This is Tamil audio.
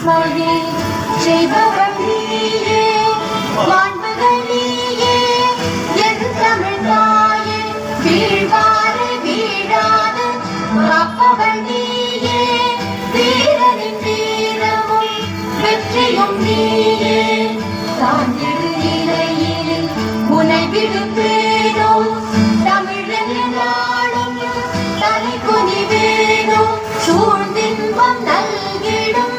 மகே செய்பவள் நீயே மாண்புகள் நீயே என் தமிழ் தாயே வீழ்வாறு வீழாது காப்பவள் நீயே வீரனின் வீரமும் வெற்றியும் நீயே தாங்கிடு இலையில் உனை விடுப்பேனோ தமிழன் நாடும் தலை குனிவேனோ சூழ்ந்தின்பம் நல்கிடும்